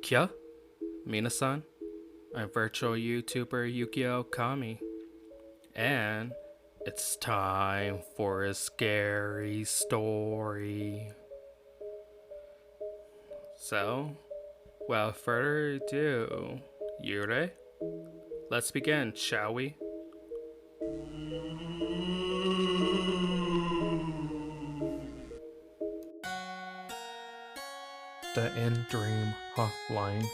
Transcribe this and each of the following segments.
Kya? Minasan? I'm virtual YouTuber Yukio Kami. And it's time for a scary story. So, without further ado, Yure, let's begin, shall we? The In-Dream Hotline.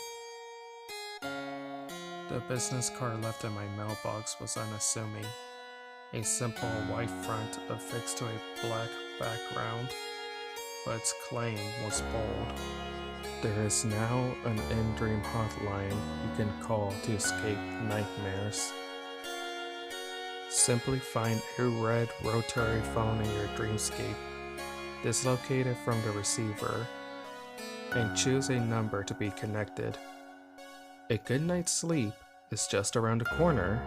The business card left in my mailbox was unassuming. A simple white front affixed to a black background, but its claim was bold. There is now an In-Dream Hotline you can call to escape nightmares. Simply find a red rotary phone in your dreamscape, dislocate it from the receiver, and choose a number to be connected. A good night's sleep is just around the corner.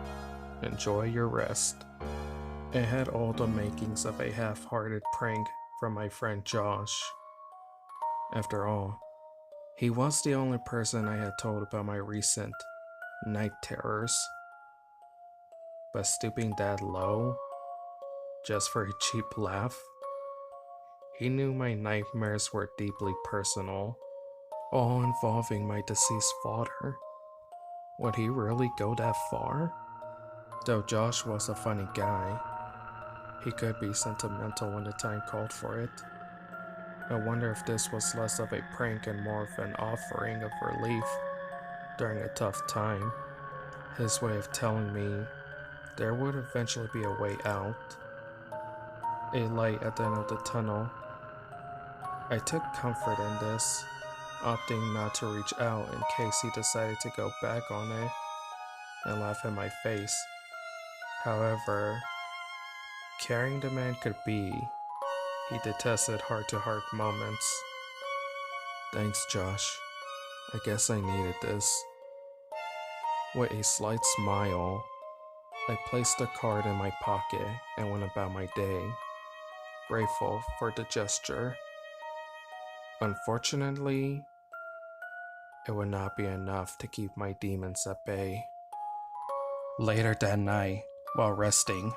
Enjoy your rest. It had all the makings of a half-hearted prank from my friend Josh. After all, he was the only person I had told about my recent night terrors. But stooping that low, just for a cheap laugh? He knew my nightmares were deeply personal, all involving my deceased father. Would he really go that far? Though Josh was a funny guy, he could be sentimental when the time called for it. I wonder if this was less of a prank and more of an offering of relief during a tough time. His way of telling me there would eventually be a way out, a light at the end of the tunnel. I took comfort in this, opting not to reach out in case he decided to go back on it and laugh in my face. However, caring the man could be, he detested heart-to-heart moments. Thanks, Josh. I guess I needed this. With a slight smile, I placed the card in my pocket and went about my day, grateful for the gesture. Unfortunately, it would not be enough to keep my demons at bay. Later that night, while resting,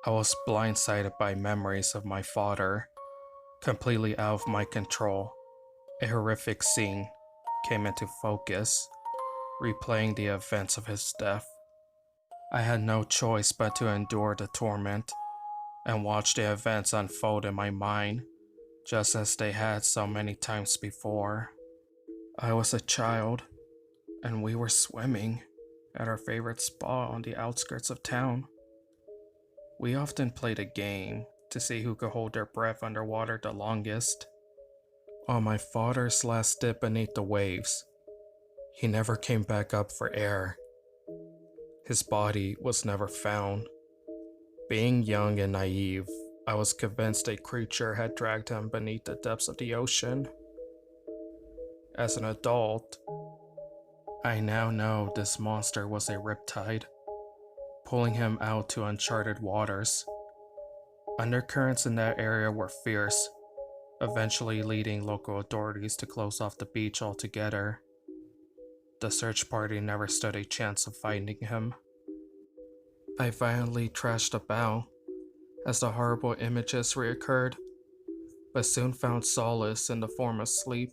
I was blindsided by memories of my father, completely out of my control. A horrific scene came into focus, replaying the events of his death. I had no choice but to endure the torment and watch the events unfold in my mind, just as they had so many times before. I was a child, and we were swimming at our favorite spa on the outskirts of town. We often played a game to see who could hold their breath underwater the longest. On my father's last dip beneath the waves, he never came back up for air. His body was never found. Being young and naive, I was convinced a creature had dragged him beneath the depths of the ocean. As an adult, I now know this monster was a riptide, pulling him out to uncharted waters. Undercurrents in that area were fierce, eventually leading local authorities to close off the beach altogether. The search party never stood a chance of finding him. I violently trashed about as the horrible images reoccurred, but soon found solace in the form of sleep.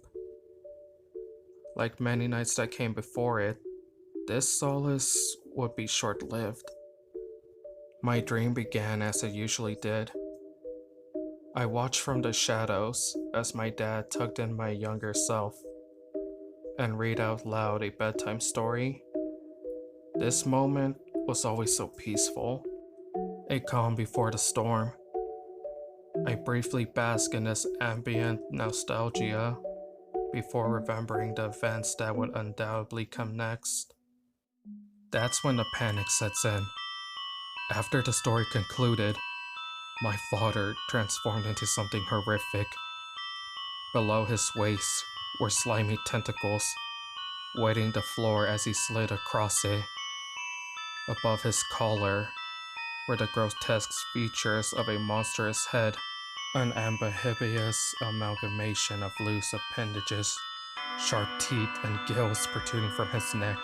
Like many nights that came before it, this solace would be short-lived. My dream began as it usually did. I watched from the shadows as my dad tugged in my younger self and read out loud a bedtime story. This moment was always so peaceful, a calm before the storm. I briefly basked in this ambient nostalgia before remembering the events that would undoubtedly come next. That's when the panic sets in. After the story concluded, my father transformed into something horrific. Below his waist were slimy tentacles, weighting the floor as he slid across it. Above his collar were the grotesque features of a monstrous head An amphibious amalgamation of loose appendages, sharp teeth and gills protruding from his neck.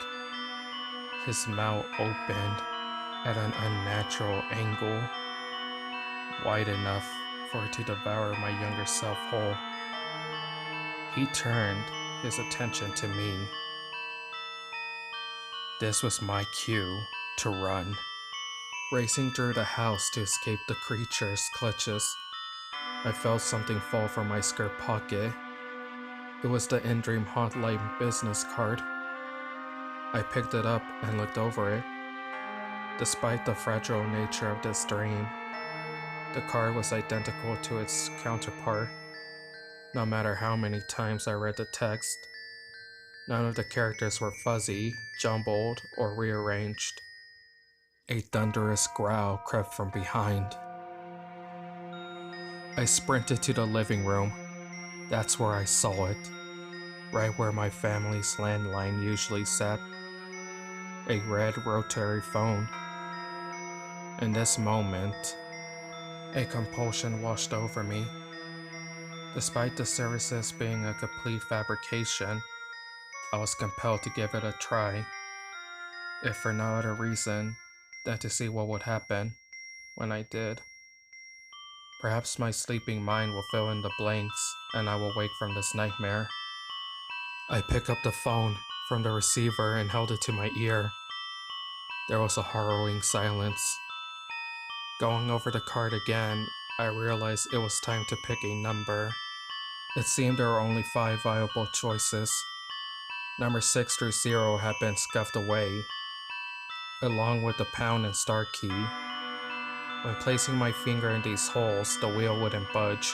His mouth opened at an unnatural angle, wide enough for it to devour my younger self whole. He turned his attention to me. This was my cue to run, racing through the house to escape the creature's clutches. I felt something fall from my skirt pocket. It was the In Dream Hotline business card. I picked it up and looked over it. Despite the fragile nature of this dream, the card was identical to its counterpart. No matter how many times I read the text, none of the characters were fuzzy, jumbled, or rearranged. A thunderous growl crept from behind. I sprinted to the living room. That's where I saw it, right where my family's landline usually sat. A red rotary phone. In this moment, a compulsion washed over me. Despite the services being a complete fabrication, I was compelled to give it a try, if for no other reason than to see what would happen when I did. Perhaps my sleeping mind will fill in the blanks and I will wake from this nightmare. I picked up the phone from the receiver and held it to my ear. There was a harrowing silence. Going over the card again, I realized it was time to pick a number. It seemed there were only 5 viable choices. Number 6 through 0 had been scuffed away, along with the pound and star key. When placing my finger in these holes, the wheel wouldn't budge.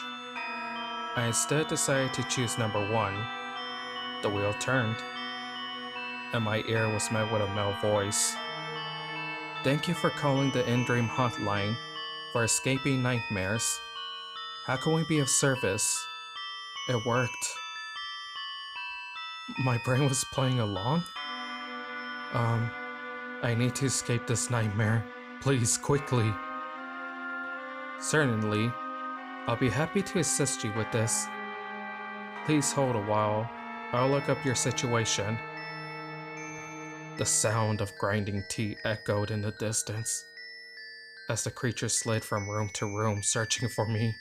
I instead decided to choose number 1. The wheel turned, and my ear was met with a male voice. Thank you for calling the In Dream Hotline for escaping nightmares. How can we be of service? It worked. My brain was playing along? I need to escape this nightmare. Please, quickly. Certainly. I'll be happy to assist you with this. Please hold a while. I'll look up your situation. The sound of grinding teeth echoed in the distance as the creature slid from room to room searching for me.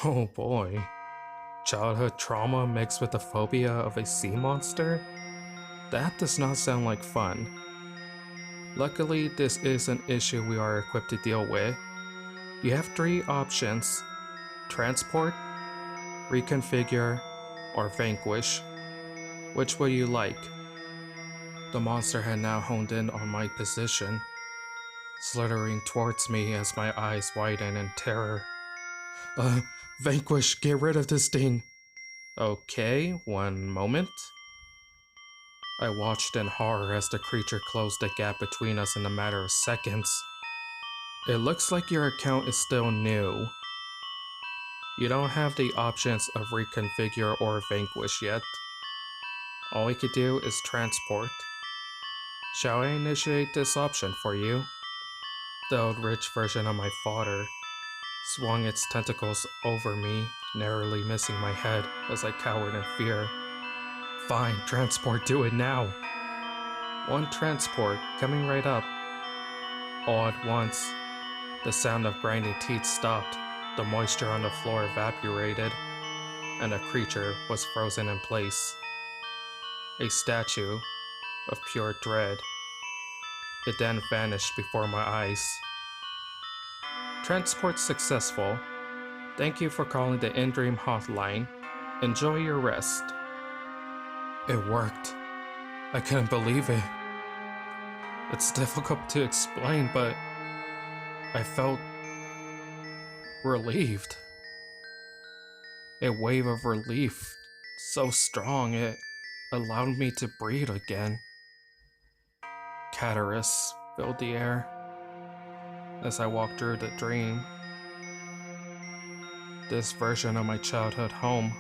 Oh boy. Childhood trauma mixed with the phobia of a sea monster? That does not sound like fun. Luckily, this is an issue we are equipped to deal with. You have 3 options: transport, reconfigure, or vanquish. Which would you like? The monster had now honed in on my position, slithering towards me as my eyes widened in terror. Vanquish, get rid of this thing. Okay, one moment. I watched in horror as the creature closed the gap between us in a matter of seconds. It looks like your account is still new. You don't have the options of reconfigure or vanquish yet. All we could do is transport. Shall I initiate this option for you? The old rich version of my father swung its tentacles over me, narrowly missing my head as I cowered in fear. Fine, transport, do it now. One transport, coming right up. All at once, the sound of grinding teeth stopped, the moisture on the floor evaporated, and the creature was frozen in place. A statue of pure dread. It then vanished before my eyes. Transport successful. Thank you for calling the In Dream Hotline. Enjoy your rest. It worked. I couldn't believe it. It's difficult to explain, but I felt relieved. A wave of relief, so strong it allowed me to breathe again. Catarrhs filled the air as I walked through the dream. This version of my childhood home,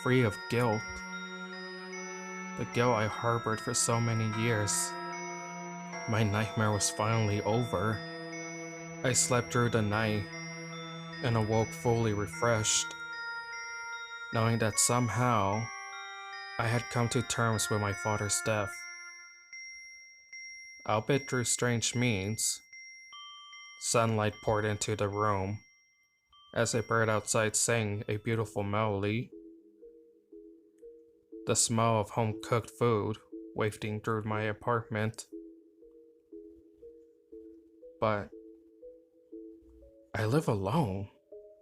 free of guilt. The guilt I harbored for so many years. My nightmare was finally over. I slept through the night, and awoke fully refreshed, knowing that somehow I had come to terms with my father's death. Albeit through strange means, sunlight poured into the room as a bird outside sang a beautiful melody. The smell of home-cooked food wafting through my apartment. But I live alone.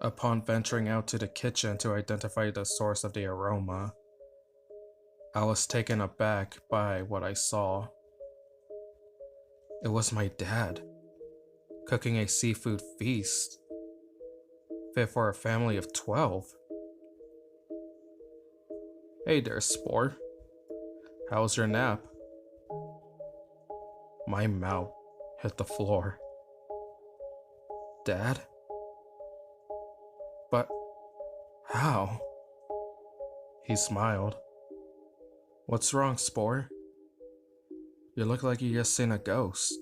Upon venturing out to the kitchen to identify the source of the aroma, I was taken aback by what I saw. It was my dad, cooking a seafood feast, fit for a family of 12. Hey there, Spore. How was your nap? My mouth hit the floor. Dad? But how? He smiled. What's wrong, Spore? You look like you just seen a ghost.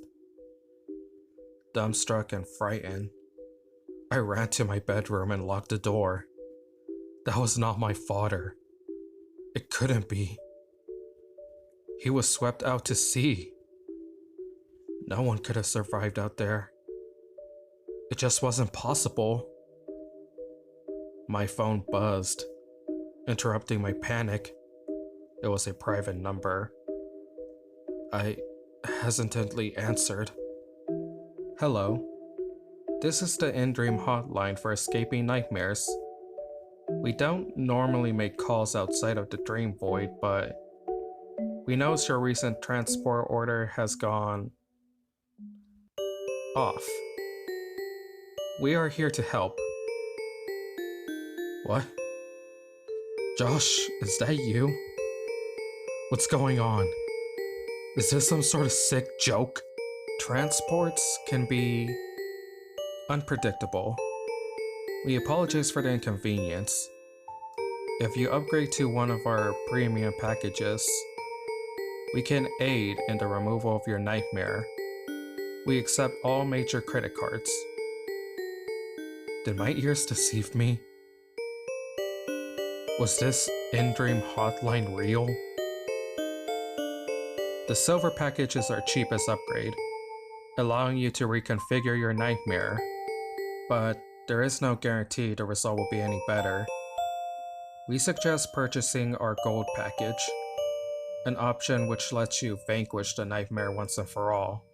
Dumbstruck and frightened, I ran to my bedroom and locked the door. That was not my father. It couldn't be. He was swept out to sea. No one could have survived out there. It just wasn't possible. My phone buzzed, interrupting my panic. It was a private number. I hesitantly answered. Hello. This is the in-dream hotline for escaping nightmares. We don't normally make calls outside of the dream void, but we noticed your recent transport order has gone off. We are here to help. What? Josh, is that you? What's going on? Is this some sort of sick joke? Transports can be unpredictable. We apologize for the inconvenience. If you upgrade to one of our premium packages, we can aid in the removal of your nightmare. We accept all major credit cards. Did my ears deceive me? Was this in-dream hotline real? The silver package is our cheapest upgrade, allowing you to reconfigure your nightmare, but there is no guarantee the result will be any better. We suggest purchasing our gold package, an option which lets you vanquish the nightmare once and for all.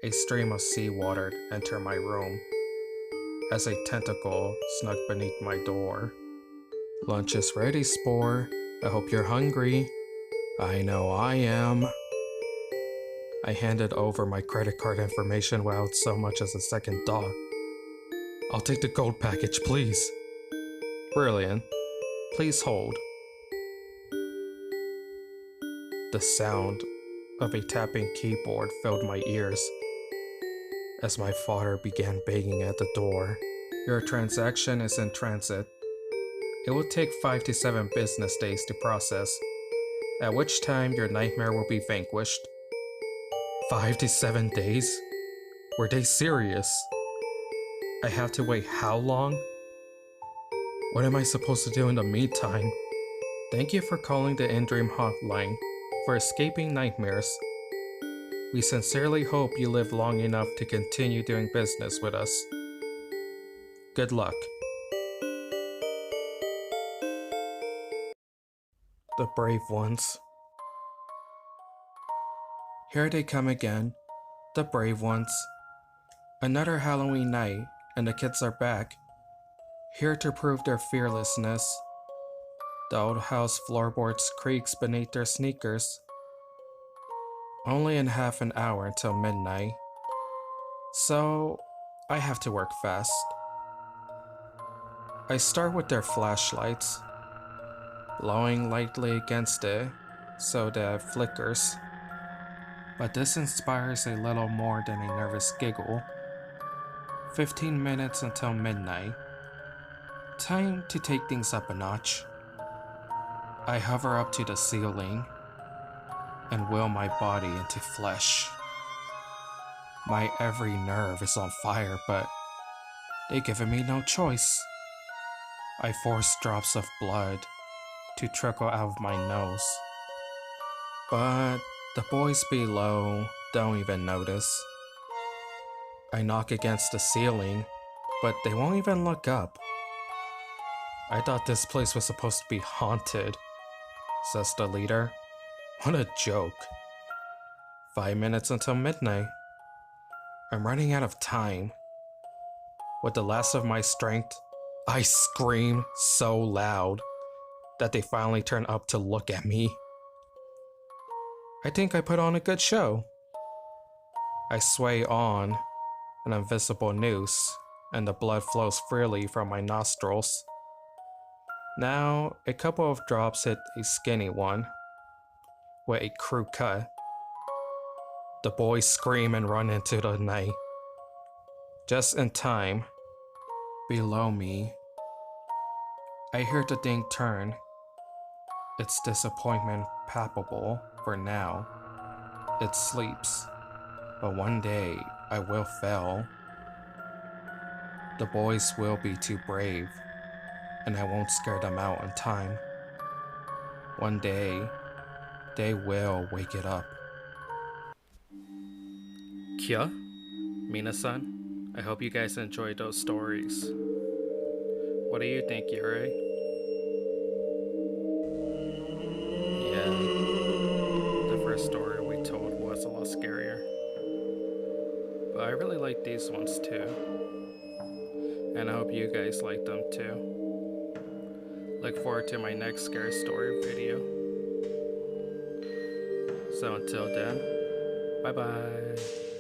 A stream of seawater entered my room as a tentacle snuck beneath my door. Lunch is ready, Spore. I hope you're hungry. I know I am. I handed over my credit card information without so much as a second thought. I'll take the gold package, please. Brilliant. Please hold. The sound of a tapping keyboard filled my ears as my father began banging at the door. Your transaction is in transit. It will take 5 to 7 business days to process, at which time your nightmare will be vanquished. 5 to 7 days? Were they serious? I have to wait how long? What am I supposed to do in the meantime? Thank you for calling the in-dream hotline for escaping nightmares. We sincerely hope you live long enough to continue doing business with us. Good luck. The brave ones. Here they come again, the brave ones. Another Halloween night, and the kids are back, here to prove their fearlessness. The old house floorboards creaks beneath their sneakers. Only in half an hour until midnight, so I have to work fast. I start with their flashlights, blowing lightly against it so that it flickers. But this inspires a little more than a nervous giggle. 15 minutes until midnight. Time to take things up a notch. I hover up to the ceiling and will my body into flesh. My every nerve is on fire, but They given me no choice. I forced drops of blood to trickle out of my nose. But the boys below don't even notice. I knock against the ceiling, but they won't even look up. I thought this place was supposed to be haunted, says the leader. What a joke. 5 minutes until midnight. I'm running out of time. With the last of my strength, I scream so loud that they finally turn up to look at me. I think I put on a good show. I sway on an invisible noose, and the blood flows freely from my nostrils. Now, a couple of drops hit a skinny one with a crude cut. The boys scream and run into the night. Just in time, below me, I hear the thing turn. Its disappointment palpable for now. It sleeps, but one day I will fail. The boys will be too brave, and I won't scare them out in time. One day, they will wake it up. Kya, Mina-san, I hope you guys enjoyed those stories. What do you think, Yuri? Yeah, the first story we told was a lot scarier. But I really like these ones too. And I hope you guys like them too. Look forward to my next scary story video. So until then, bye bye.